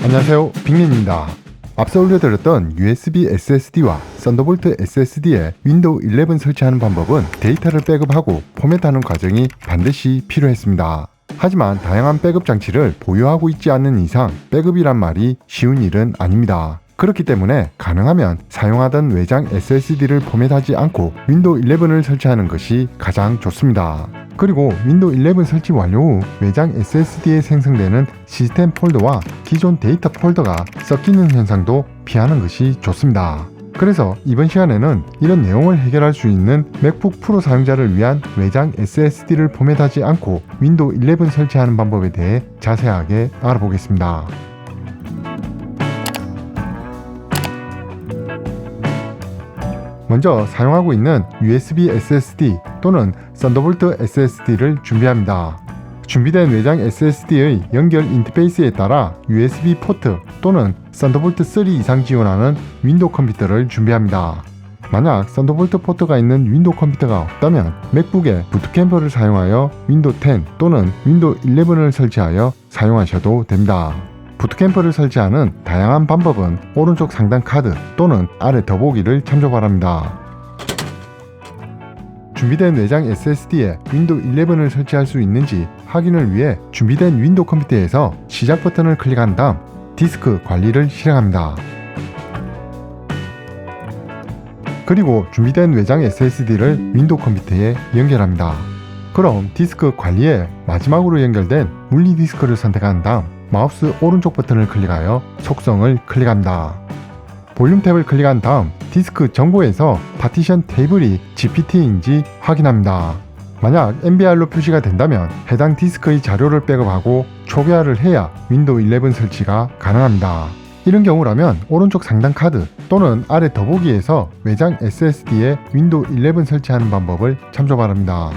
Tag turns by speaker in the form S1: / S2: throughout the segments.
S1: 안녕하세요, 빅맨입니다. 앞서 올려드렸던 USB SSD와 썬더볼트 SSD에 윈도우 11 설치하는 방법은 데이터를 백업하고 포맷하는 과정이 반드시 필요했습니다. 하지만 다양한 백업 장치를 보유하고 있지 않는 이상 백업이란 말이 쉬운 일은 아닙니다. 그렇기 때문에 가능하면 사용하던 외장 SSD를 포맷하지 않고 윈도우 11을 설치하는 것이 가장 좋습니다. 그리고 윈도우 11 설치 완료 후 외장 SSD에 생성되는 시스템 폴더와 기존 데이터 폴더가 섞이는 현상도 피하는 것이 좋습니다. 그래서 이번 시간에는 이런 내용을 해결할 수 있는 맥북 프로 사용자를 위한 외장 SSD를 포맷하지 않고 윈도우 11 설치하는 방법에 대해 자세하게 알아보겠습니다. 먼저 사용하고 있는 USB SSD 또는 썬더볼트 SSD를 준비합니다. 준비된 외장 SSD의 연결 인터페이스에 따라 USB 포트 또는 썬더볼트 3 이상 지원하는 윈도우 컴퓨터를 준비합니다. 만약 썬더볼트 포트가 있는 윈도우 컴퓨터가 없다면 맥북에 부트캠퍼를 사용하여 윈도우 10 또는 윈도우 11을 설치하여 사용하셔도 됩니다. 부트캠퍼를 설치하는 다양한 방법은 오른쪽 상단 카드 또는 아래 더보기를 참조 바랍니다. 준비된 외장 SSD에 윈도우 11을 설치할 수 있는지 확인을 위해 준비된 윈도우 컴퓨터에서 시작 버튼을 클릭한 다음 디스크 관리를 실행합니다. 그리고 준비된 외장 SSD를 윈도우 컴퓨터에 연결합니다. 그럼 디스크 관리에 마지막으로 연결된 물리 디스크를 선택한 다음 마우스 오른쪽 버튼을 클릭하여 속성을 클릭합니다. 볼륨 탭을 클릭한 다음 디스크 정보에서 파티션 테이블이 GPT인지 확인합니다. 만약 MBR로 표시가 된다면 해당 디스크의 자료를 백업하고 초기화를 해야 윈도우 11 설치가 가능합니다. 이런 경우라면 오른쪽 상단 카드 또는 아래 더보기에서 외장 SSD에 윈도우 11 설치하는 방법을 참조 바랍니다.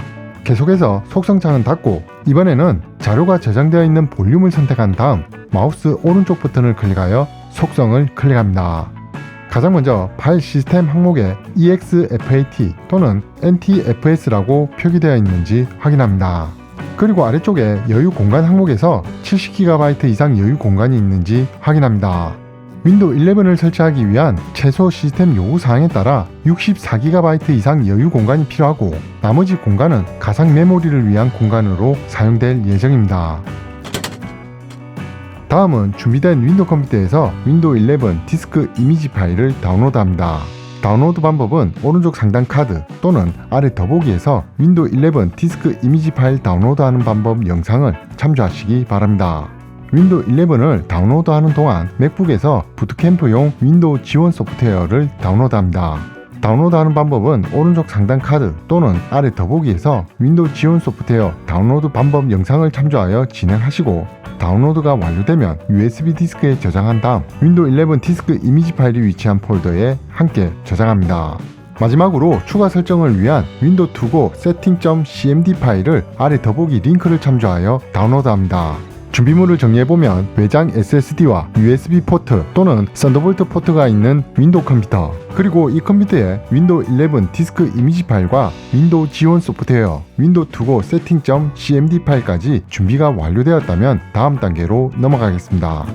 S1: 계속해서 속성창은 닫고 이번에는 자료가 저장되어 있는 볼륨을 선택한 다음 마우스 오른쪽 버튼을 클릭하여 속성을 클릭합니다. 가장 먼저 파일 시스템 항목에 EXFAT 또는 NTFS라고 표기되어 있는지 확인합니다. 그리고 아래쪽에 여유 공간 항목에서 70GB 이상 여유 공간이 있는지 확인합니다. 윈도우 11을 설치하기 위한 최소 시스템 요구사항에 따라 64GB 이상 여유 공간이 필요하고 나머지 공간은 가상 메모리를 위한 공간으로 사용될 예정입니다. 다음은 준비된 윈도우 컴퓨터에서 윈도우 11 디스크 이미지 파일을 다운로드합니다. 다운로드 방법은 오른쪽 상단 카드 또는 아래 더보기에서 윈도우 11 디스크 이미지 파일 다운로드하는 방법 영상을 참조하시기 바랍니다. 윈도우 11을 다운로드하는 동안 맥북에서 부트캠프용 윈도우 지원 소프트웨어를 다운로드합니다. 다운로드하는 방법은 오른쪽 상단 카드 또는 아래 더보기에서 윈도우 지원 소프트웨어 다운로드 방법 영상을 참조하여 진행하시고 다운로드가 완료되면 USB 디스크에 저장한 다음 윈도우 11 디스크 이미지 파일이 위치한 폴더에 함께 저장합니다. 마지막으로 추가 설정을 위한 윈도우 투고 세팅.cmd 파일을 아래 더보기 링크를 참조하여 다운로드합니다. 준비물을 정리해보면 외장 SSD와 USB 포트 또는 썬더볼트 포트가 있는 윈도우 컴퓨터 그리고 이 컴퓨터에 윈도우 11 디스크 이미지 파일과 윈도우 지원 소프트웨어 윈도우 투고 세팅.cmd 파일까지 준비가 완료되었다면 다음 단계로 넘어가겠습니다.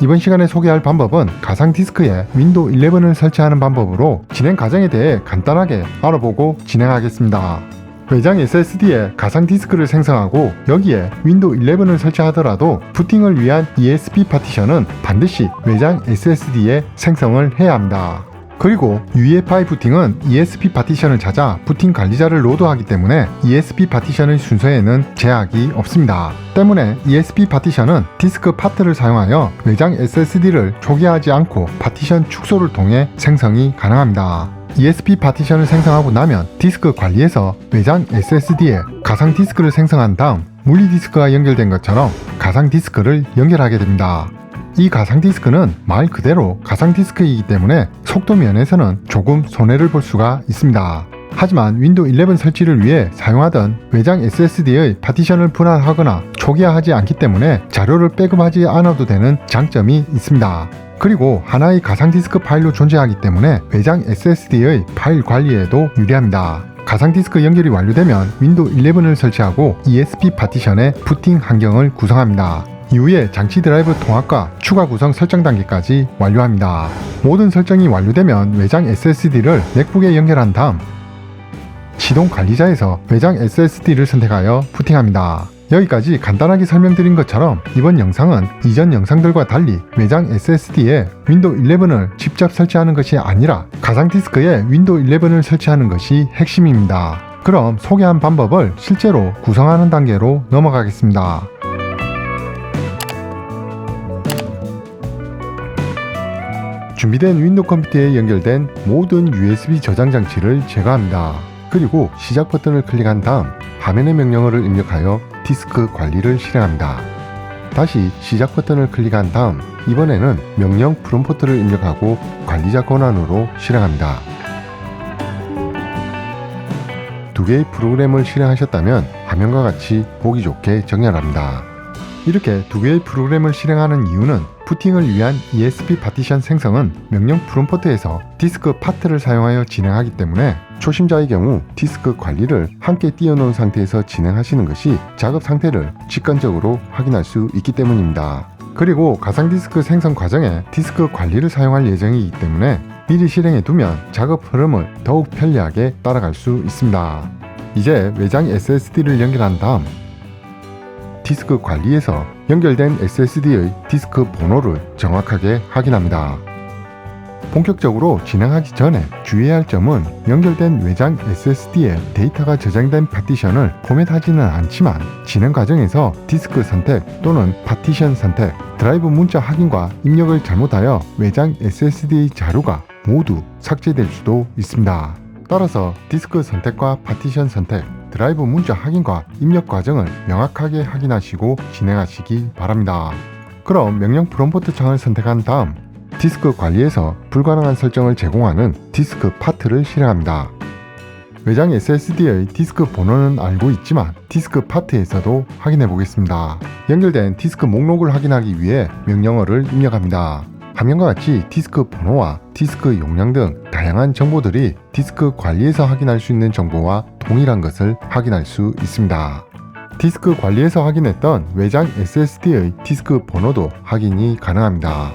S1: 이번 시간에 소개할 방법은 가상 디스크에 윈도우 11을 설치하는 방법으로 진행 과정에 대해 간단하게 알아보고 진행하겠습니다. 외장 SSD에 가상 디스크를 생성하고 여기에 윈도우 11을 설치하더라도 부팅을 위한 ESP 파티션은 반드시 외장 SSD에 생성을 해야 합니다. 그리고 UEFI 부팅은 ESP 파티션을 찾아 부팅 관리자를 로드하기 때문에 ESP 파티션의 순서에는 제약이 없습니다. 때문에 ESP 파티션은 디스크 파트를 사용하여 외장 SSD를 초기화하지 않고 파티션 축소를 통해 생성이 가능합니다. ESP 파티션을 생성하고 나면 디스크 관리에서 외장 SSD에 가상 디스크를 생성한 다음 물리 디스크가 연결된 것처럼 가상 디스크를 연결하게 됩니다. 이 가상 디스크는 말 그대로 가상 디스크이기 때문에 속도 면에서는 조금 손해를 볼 수가 있습니다. 하지만 윈도우 11 설치를 위해 사용하던 외장 SSD의 파티션을 분할하거나 초기화하지 않기 때문에 자료를 백업하지 않아도 되는 장점이 있습니다. 그리고 하나의 가상 디스크 파일로 존재하기 때문에 외장 SSD의 파일 관리에도 유리합니다. 가상 디스크 연결이 완료되면 윈도우 11을 설치하고 ESP 파티션의 부팅 환경을 구성합니다. 이후에 장치 드라이브 통합과 추가 구성 설정 단계까지 완료합니다. 모든 설정이 완료되면 외장 SSD를 맥북에 연결한 다음 시동 관리자에서 외장 SSD를 선택하여 부팅합니다. 여기까지 간단하게 설명드린 것처럼 이번 영상은 이전 영상들과 달리 외장 SSD에 윈도우 11을 직접 설치하는 것이 아니라 가상 디스크에 윈도우 11을 설치하는 것이 핵심입니다. 그럼 소개한 방법을 실제로 구성하는 단계로 넘어가겠습니다. 준비된 윈도우 컴퓨터에 연결된 모든 USB 저장 장치를 제거합니다. 그리고 시작 버튼을 클릭한 다음 화면의 명령어를 입력하여 디스크 관리를 실행합니다. 다시 시작 버튼을 클릭한 다음 이번에는 명령 프롬프트를 입력하고 관리자 권한으로 실행합니다. 두 개의 프로그램을 실행하셨다면 화면과 같이 보기 좋게 정렬합니다. 이렇게 두 개의 프로그램을 실행하는 이유는 부팅을 위한 ESP 파티션 생성은 명령 프롬프트에서 디스크 파트를 사용하여 진행하기 때문에 초심자의 경우 디스크 관리를 함께 띄워놓은 상태에서 진행하시는 것이 작업 상태를 직관적으로 확인할 수 있기 때문입니다. 그리고 가상 디스크 생성 과정에 디스크 관리를 사용할 예정이기 때문에 미리 실행해 두면 작업 흐름을 더욱 편리하게 따라갈 수 있습니다. 이제 외장 SSD를 연결한 다음 디스크 관리에서 연결된 SSD의 디스크 번호를 정확하게 확인합니다. 본격적으로 진행하기 전에 주의해야 할 점은 연결된 외장 SSD에 데이터가 저장된 파티션을 포맷하지는 않지만 진행 과정에서 디스크 선택 또는 파티션 선택, 드라이브 문자 확인과 입력을 잘못하여 외장 SSD의 자료가 모두 삭제될 수도 있습니다. 따라서 디스크 선택과 파티션 선택, 드라이브 문자 확인과 입력 과정을 명확하게 확인하시고 진행하시기 바랍니다. 그럼 명령 프롬프트 창을 선택한 다음 디스크 관리에서 불가능한 설정을 제공하는 디스크 파트를 실행합니다. 외장 SSD의 디스크 번호는 알고 있지만 디스크 파트에서도 확인해 보겠습니다. 연결된 디스크 목록을 확인하기 위해 명령어를 입력합니다. 화면과 같이 디스크 번호와 디스크 용량 등 다양한 정보들이 디스크 관리에서 확인할 수 있는 정보와 동일한 것을 확인할 수 있습니다. 디스크 관리에서 확인했던 외장 SSD의 디스크 번호도 확인이 가능합니다.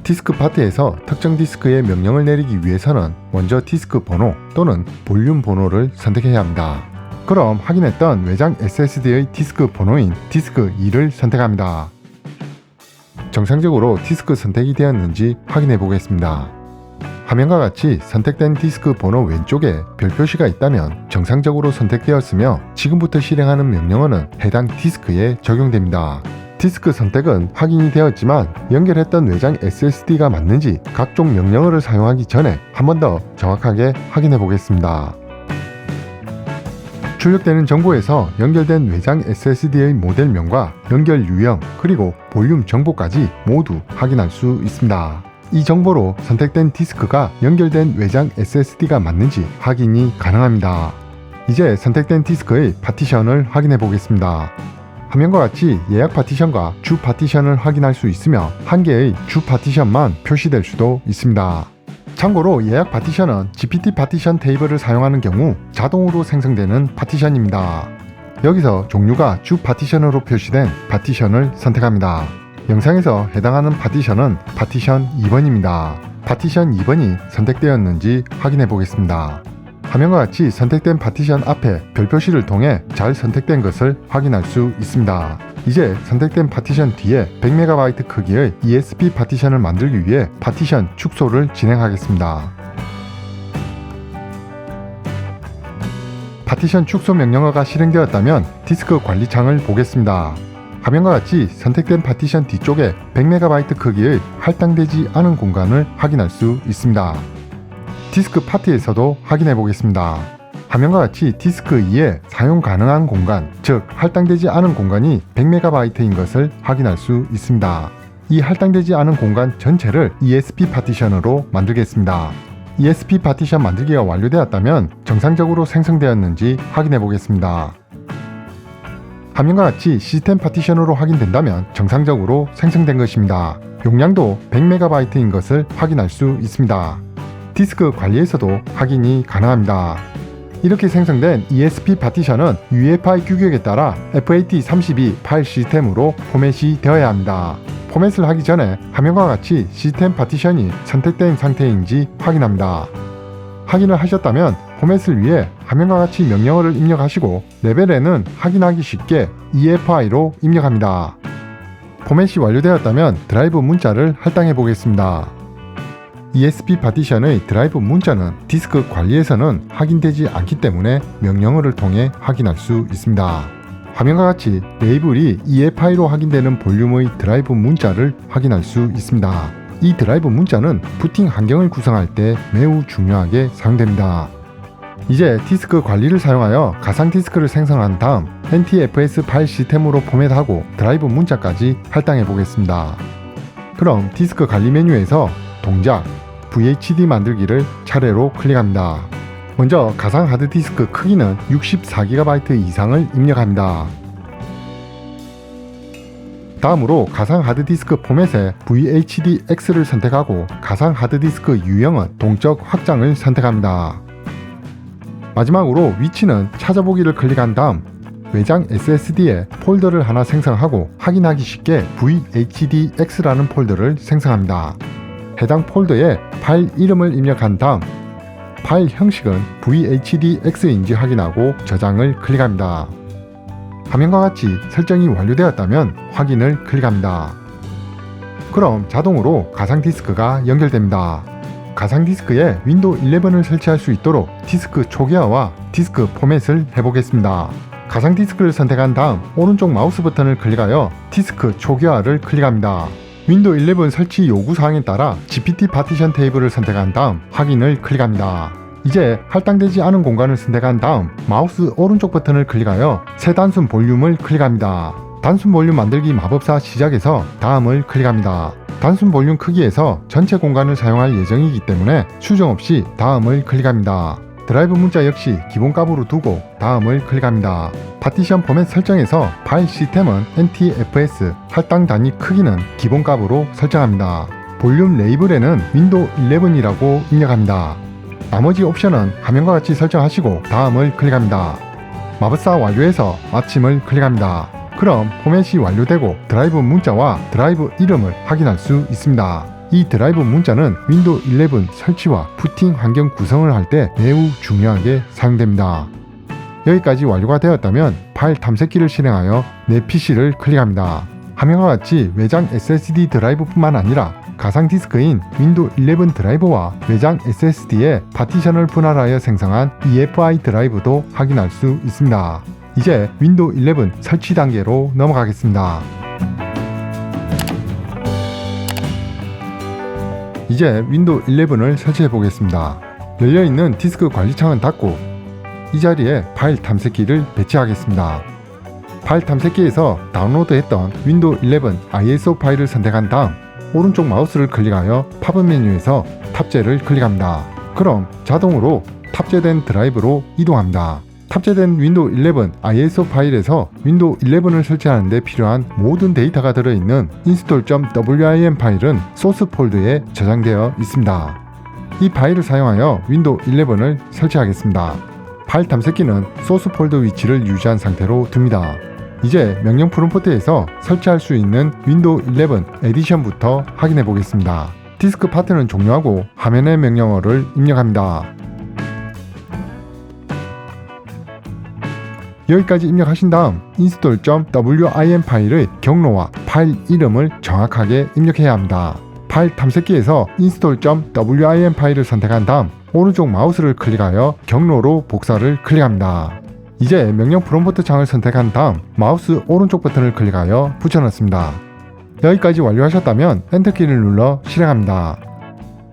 S1: 디스크 파트에서 특정 디스크에 명령을 내리기 위해서는 먼저 디스크 번호 또는 볼륨 번호를 선택해야 합니다. 그럼 확인했던 외장 SSD의 디스크 번호인 디스크 2를 선택합니다. 정상적으로 디스크 선택이 되었는지 확인해 보겠습니다. 화면과 같이 선택된 디스크 번호 왼쪽에 별 표시가 있다면 정상적으로 선택되었으며 지금부터 실행하는 명령어는 해당 디스크에 적용됩니다. 디스크 선택은 확인이 되었지만 연결했던 외장 SSD가 맞는지 각종 명령어를 사용하기 전에 한 번 더 정확하게 확인해 보겠습니다. 출력되는 정보에서 연결된 외장 SSD의 모델명과 연결 유형 그리고 볼륨 정보까지 모두 확인할 수 있습니다. 이 정보로 선택된 디스크가 연결된 외장 SSD가 맞는지 확인이 가능합니다. 이제 선택된 디스크의 파티션을 확인해 보겠습니다. 화면과 같이 예약 파티션과 주 파티션을 확인할 수 있으며 한 개의 주 파티션만 표시될 수도 있습니다. 참고로 예약 파티션은 GPT 파티션 테이블을 사용하는 경우 자동으로 생성되는 파티션입니다. 여기서 종류가 주 파티션으로 표시된 파티션을 선택합니다. 영상에서 해당하는 파티션은 파티션 2번입니다. 파티션 2번이 선택되었는지 확인해 보겠습니다. 화면과 같이 선택된 파티션 앞에 별 표시를 통해 잘 선택된 것을 확인할 수 있습니다. 이제 선택된 파티션 뒤에 100MB 크기의 ESP 파티션을 만들기 위해 파티션 축소를 진행하겠습니다. 파티션 축소 명령어가 실행되었다면 디스크 관리 창을 보겠습니다. 화면과 같이 선택된 파티션 뒤쪽에 100MB 크기의 할당되지 않은 공간을 확인할 수 있습니다. 디스크 파트에서도 확인해 보겠습니다. 화면과 같이 디스크 2에 사용 가능한 공간, 즉 할당되지 않은 공간이 100MB인 것을 확인할 수 있습니다. 이 할당되지 않은 공간 전체를 ESP 파티션으로 만들겠습니다. ESP 파티션 만들기가 완료되었다면 정상적으로 생성되었는지 확인해 보겠습니다. 화면과 같이 시스템 파티션으로 확인된다면 정상적으로 생성된 것입니다. 용량도 100MB인 것을 확인할 수 있습니다. 디스크 관리에서도 확인이 가능합니다. 이렇게 생성된 ESP 파티션은 UEFI 규격에 따라 FAT32 파일 시스템으로 포맷이 되어야 합니다. 포맷을 하기 전에 화면과 같이 시스템 파티션이 선택된 상태인지 확인합니다. 확인을 하셨다면 포맷을 위해 화면과 같이 명령어를 입력하시고 레벨에는 확인하기 쉽게 EFI로 입력합니다. 포맷이 완료되었다면 드라이브 문자를 할당해 보겠습니다. ESP 파티션의 드라이브 문자는 디스크 관리에서는 확인되지 않기 때문에 명령어를 통해 확인할 수 있습니다. 화면과 같이 레이블이 EFI로 확인되는 볼륨의 드라이브 문자를 확인할 수 있습니다. 이 드라이브 문자는 부팅 환경을 구성할 때 매우 중요하게 사용됩니다. 이제 디스크 관리를 사용하여 가상 디스크를 생성한 다음 NTFS 파일 시스템으로 포맷하고 드라이브 문자까지 할당해 보겠습니다. 그럼 디스크 관리 메뉴에서 동작, VHD 만들기를 차례로 클릭합니다. 먼저 가상 하드디스크 크기는 64GB 이상을 입력합니다. 다음으로 가상 하드디스크 포맷에 VHDX를 선택하고 가상 하드디스크 유형은 동적 확장을 선택합니다. 마지막으로 위치는 찾아보기를 클릭한 다음 외장 SSD에 폴더를 하나 생성하고 확인하기 쉽게 VHDX라는 폴더를 생성합니다. 해당 폴더에 파일 이름을 입력한 다음 파일 형식은 VHDX인지 확인하고 저장을 클릭합니다. 화면과 같이 설정이 완료되었다면 확인을 클릭합니다. 그럼 자동으로 가상 디스크가 연결됩니다. 가상 디스크에 윈도우 11을 설치할 수 있도록 디스크 초기화와 디스크 포맷을 해보겠습니다. 가상 디스크를 선택한 다음 오른쪽 마우스 버튼을 클릭하여 디스크 초기화를 클릭합니다. 윈도우 11 설치 요구사항에 따라 GPT 파티션 테이블을 선택한 다음 확인을 클릭합니다. 이제 할당되지 않은 공간을 선택한 다음 마우스 오른쪽 버튼을 클릭하여 새 단순 볼륨을 클릭합니다. 단순 볼륨 만들기 마법사 시작에서 다음을 클릭합니다. 단순 볼륨 크기에서 전체 공간을 사용할 예정이기 때문에 수정 없이 다음을 클릭합니다. 드라이브 문자 역시 기본값으로 두고 다음을 클릭합니다. 파티션 포맷 설정에서 파일 시스템은 NTFS, 할당 단위 크기는 기본값으로 설정합니다. 볼륨 레이블에는 윈도우 11이라고 입력합니다. 나머지 옵션은 화면과 같이 설정하시고 다음을 클릭합니다. 마법사 완료해서 마침을 클릭합니다. 그럼 포맷이 완료되고 드라이브 문자와 드라이브 이름을 확인할 수 있습니다. 이 드라이브 문자는 윈도우 11 설치와 부팅 환경 구성을 할 때 매우 중요하게 사용됩니다. 여기까지 완료가 되었다면 파일 탐색기를 실행하여 내 PC를 클릭합니다. 화면과 같이 외장 SSD 드라이브뿐만 아니라 가상 디스크인 윈도우 11 드라이버와 외장 SSD에 파티션을 분할하여 생성한 EFI 드라이브도 확인할 수 있습니다. 이제 윈도우 11 설치 단계로 넘어가겠습니다. 이제 윈도우 11을 설치해 보겠습니다. 열려있는 디스크 관리창은 닫고 이 자리에 파일 탐색기를 배치하겠습니다. 파일 탐색기에서 다운로드했던 윈도우 11 ISO 파일을 선택한 다음 오른쪽 마우스를 클릭하여 팝업 메뉴에서 탑재를 클릭합니다. 그럼 자동으로 탑재된 드라이브로 이동합니다. 탑재된 윈도우 11 ISO 파일에서 윈도우 11을 설치하는 데 필요한 모든 데이터가 들어있는 install.wim 파일은 소스 폴더에 저장되어 있습니다. 이 파일을 사용하여 윈도우 11을 설치하겠습니다. 파일 탐색기는 소스 폴더 위치를 유지한 상태로 둡니다. 이제 명령 프롬프트에서 설치할 수 있는 윈도우 11 에디션부터 확인해 보겠습니다. 디스크 파트는 종료하고 화면의 명령어를 입력합니다. 여기까지 입력하신 다음 install.wim 파일의 경로와 파일 이름을 정확하게 입력해야 합니다. 파일 탐색기에서 install.wim 파일을 선택한 다음 오른쪽 마우스를 클릭하여 경로로 복사를 클릭합니다. 이제 명령 프롬프트 창을 선택한 다음 마우스 오른쪽 버튼을 클릭하여 붙여넣습니다. 여기까지 완료하셨다면 엔터키를 눌러 실행합니다.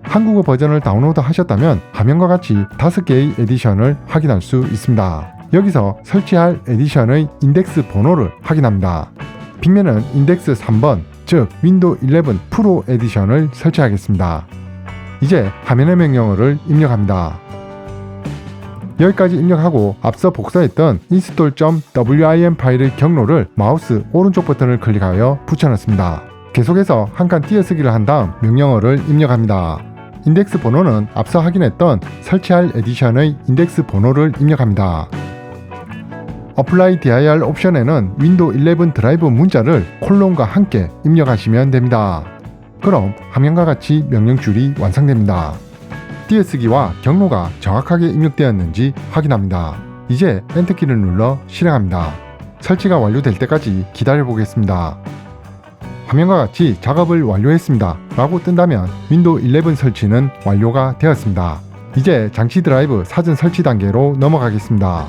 S1: 한국어 버전을 다운로드 하셨다면 화면과 같이 5개의 에디션을 확인할 수 있습니다. 여기서 설치할 에디션의 인덱스 번호를 확인합니다. 빅맨은 인덱스 3번, 즉 윈도우 11 프로 에디션을 설치하겠습니다. 이제 화면의 명령어를 입력합니다. 여기까지 입력하고 앞서 복사했던 install.wim 파일의 경로를 마우스 오른쪽 버튼을 클릭하여 붙여넣습니다. 계속해서 한 칸 띄어쓰기를 한 다음 명령어를 입력합니다. 인덱스 번호는 앞서 확인했던 설치할 에디션의 인덱스 번호를 입력합니다. Apply dir 옵션에는 윈도우 11 드라이브 문자를 콜론과 함께 입력하시면 됩니다. 그럼 화면과 같이 명령줄이 완성됩니다. 띄어쓰기와 경로가 정확하게 입력되었는지 확인합니다. 이제 엔터키를 눌러 실행합니다. 설치가 완료될 때까지 기다려 보겠습니다. 화면과 같이 작업을 완료했습니다 라고 뜬다면 윈도우 11 설치는 완료가 되었습니다. 이제 장치 드라이브 사전 설치 단계로 넘어가겠습니다.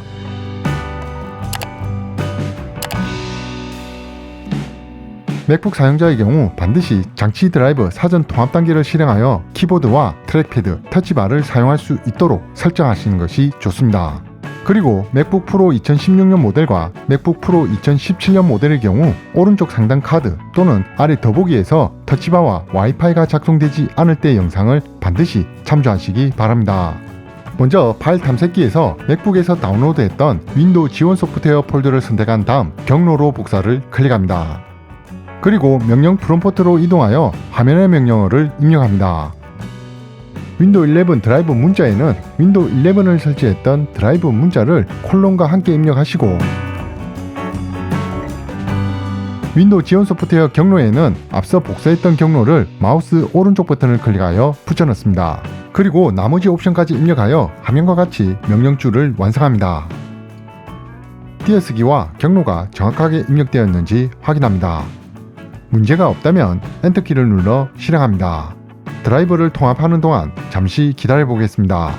S1: 맥북 사용자의 경우 반드시 장치 드라이브 사전 통합 단계를 실행하여 키보드와 트랙패드, 터치바를 사용할 수 있도록 설정하시는 것이 좋습니다. 그리고 맥북 프로 2016년 모델과 맥북 프로 2017년 모델의 경우 오른쪽 상단 카드 또는 아래 더보기에서 터치바와 와이파이가 작동되지 않을 때 영상을 반드시 참조하시기 바랍니다. 먼저 파일 탐색기에서 맥북에서 다운로드했던 윈도우 지원 소프트웨어 폴더를 선택한 다음 경로로 복사를 클릭합니다. 그리고 명령 프롬프트로 이동하여 화면의 명령어를 입력합니다. 윈도우 11 드라이브 문자에는 윈도우 11을 설치했던 드라이브 문자를 콜론과 함께 입력하시고 윈도우 지원 소프트웨어 경로에는 앞서 복사했던 경로를 마우스 오른쪽 버튼을 클릭하여 붙여넣습니다. 그리고 나머지 옵션까지 입력하여 화면과 같이 명령줄을 완성합니다. 띄어쓰기와 경로가 정확하게 입력되었는지 확인합니다. 문제가 없다면 엔터키를 눌러 실행합니다. 드라이버를 통합하는 동안 잠시 기다려 보겠습니다.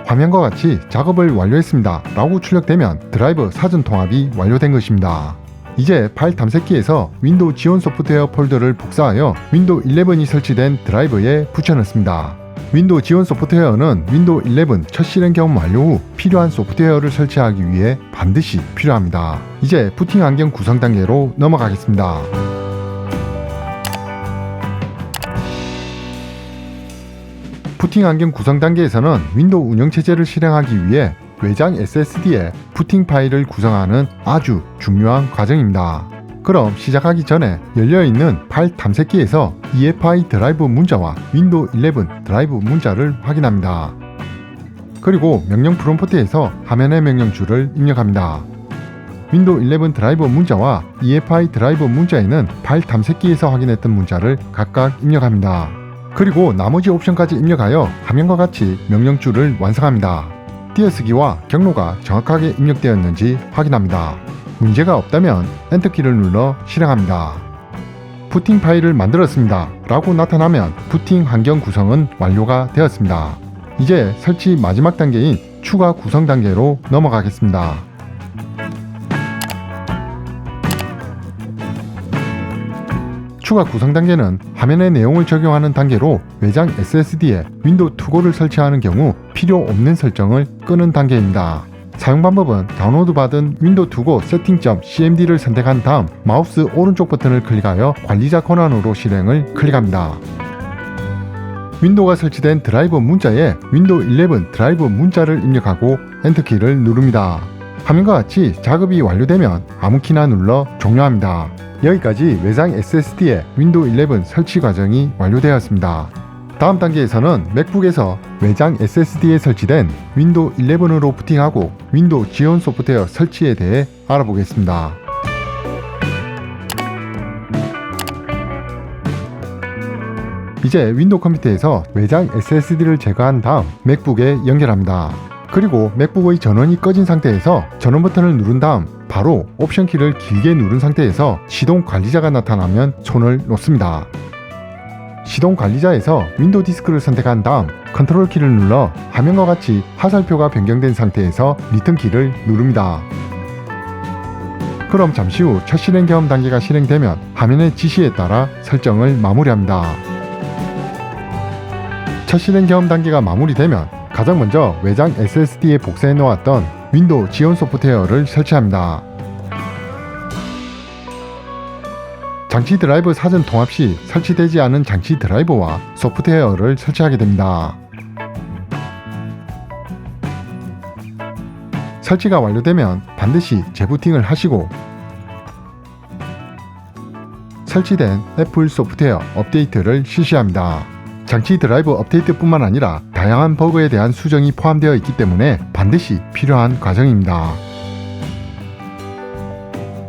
S1: 화면과 같이 작업을 완료했습니다 라고 출력되면 드라이버 사전 통합이 완료된 것입니다. 이제 파일 탐색기에서 윈도우 지원 소프트웨어 폴더를 복사하여 윈도우 11이 설치된 드라이버에 붙여넣습니다. 윈도우 지원 소프트웨어는 윈도우 11 첫 실행 경험 완료 후 필요한 소프트웨어를 설치하기 위해 반드시 필요합니다. 이제 부팅 환경 구성 단계로 넘어가겠습니다. 부팅 환경 구성 단계에서는 윈도우 운영체제를 실행하기 위해 외장 SSD에 부팅 파일을 구성하는 아주 중요한 과정입니다. 그럼 시작하기 전에 열려있는 파일 탐색기에서 EFI 드라이브 문자와 윈도우 11 드라이브 문자를 확인합니다. 그리고 명령 프롬프트에서 화면의 명령줄을 입력합니다. 윈도우 11 드라이브 문자와 EFI 드라이브 문자에는 파일 탐색기에서 확인했던 문자를 각각 입력합니다. 그리고 나머지 옵션까지 입력하여 화면과 같이 명령줄을 완성합니다. 띄어쓰기와 경로가 정확하게 입력되었는지 확인합니다. 문제가 없다면 엔터키를 눌러 실행합니다. 부팅 파일을 만들었습니다 라고 나타나면 부팅 환경 구성은 완료가 되었습니다. 이제 설치 마지막 단계인 추가 구성 단계로 넘어가겠습니다. 추가 구성 단계는 화면의 내용을 적용하는 단계로 외장 SSD에 윈도우 투고를 설치하는 경우 필요 없는 설정을 끄는 단계입니다. 사용 방법은 다운로드 받은 윈도우 투고 세팅.cmd를 선택한 다음 마우스 오른쪽 버튼을 클릭하여 관리자 권한으로 실행을 클릭합니다. 윈도우가 설치된 드라이버 문자에 윈도우 11 드라이브 문자를 입력하고 엔터키를 누릅니다. 화면과 같이 작업이 완료되면 아무 키나 눌러 종료합니다. 여기까지 외장 SSD에 윈도우 11 설치 과정이 완료되었습니다. 다음 단계에서는 맥북에서 외장 SSD에 설치된 윈도우 11으로 부팅하고 윈도우 지원 소프트웨어 설치에 대해 알아보겠습니다. 이제 윈도우 컴퓨터에서 외장 SSD를 제거한 다음 맥북에 연결합니다. 그리고 맥북의 전원이 꺼진 상태에서 전원 버튼을 누른 다음 바로 옵션 키를 길게 누른 상태에서 시동 관리자가 나타나면 손을 놓습니다. 시동 관리자에서 윈도우 디스크를 선택한 다음 컨트롤 키를 눌러 화면과 같이 화살표가 변경된 상태에서 리턴 키를 누릅니다. 그럼 잠시 후 첫 실행 경험 단계가 실행되면 화면의 지시에 따라 설정을 마무리합니다. 첫 실행 경험 단계가 마무리되면 가장 먼저 외장 SSD에 복사해 놓았던 윈도우 지원 소프트웨어를 설치합니다. 장치 드라이브 사전 통합 시 설치되지 않은 장치 드라이버와 소프트웨어를 설치하게 됩니다. 설치가 완료되면 반드시 재부팅을 하시고 설치된 애플 소프트웨어 업데이트를 실시합니다. 장치 드라이브 업데이트뿐만 아니라 다양한 버그에 대한 수정이 포함되어 있기 때문에 반드시 필요한 과정입니다.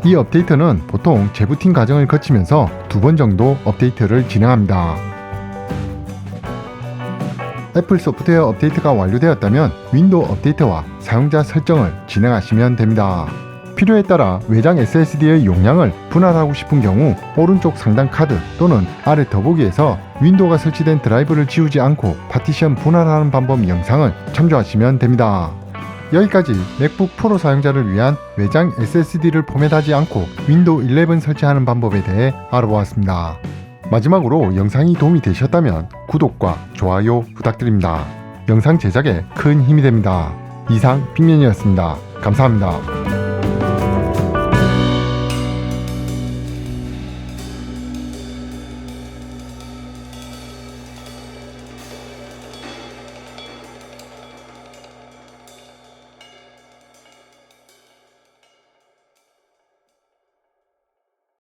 S1: 이 업데이트는 보통 재부팅 과정을 거치면서 2번 정도 업데이트를 진행합니다. 애플 소프트웨어 업데이트가 완료되었다면 윈도우 업데이트와 사용자 설정을 진행하시면 됩니다. 필요에 따라 외장 SSD의 용량을 분할하고 싶은 경우 오른쪽 상단 카드 또는 아래 더보기에서 윈도우가 설치된 드라이브를 지우지 않고 파티션 분할하는 방법 영상을 참조하시면 됩니다. 여기까지 맥북 프로 사용자를 위한 외장 SSD를 포맷하지 않고 윈도우 11 설치하는 방법에 대해 알아보았습니다. 마지막으로 영상이 도움이 되셨다면 구독과 좋아요 부탁드립니다. 영상 제작에 큰 힘이 됩니다. 이상 빅맨이었습니다. 감사합니다.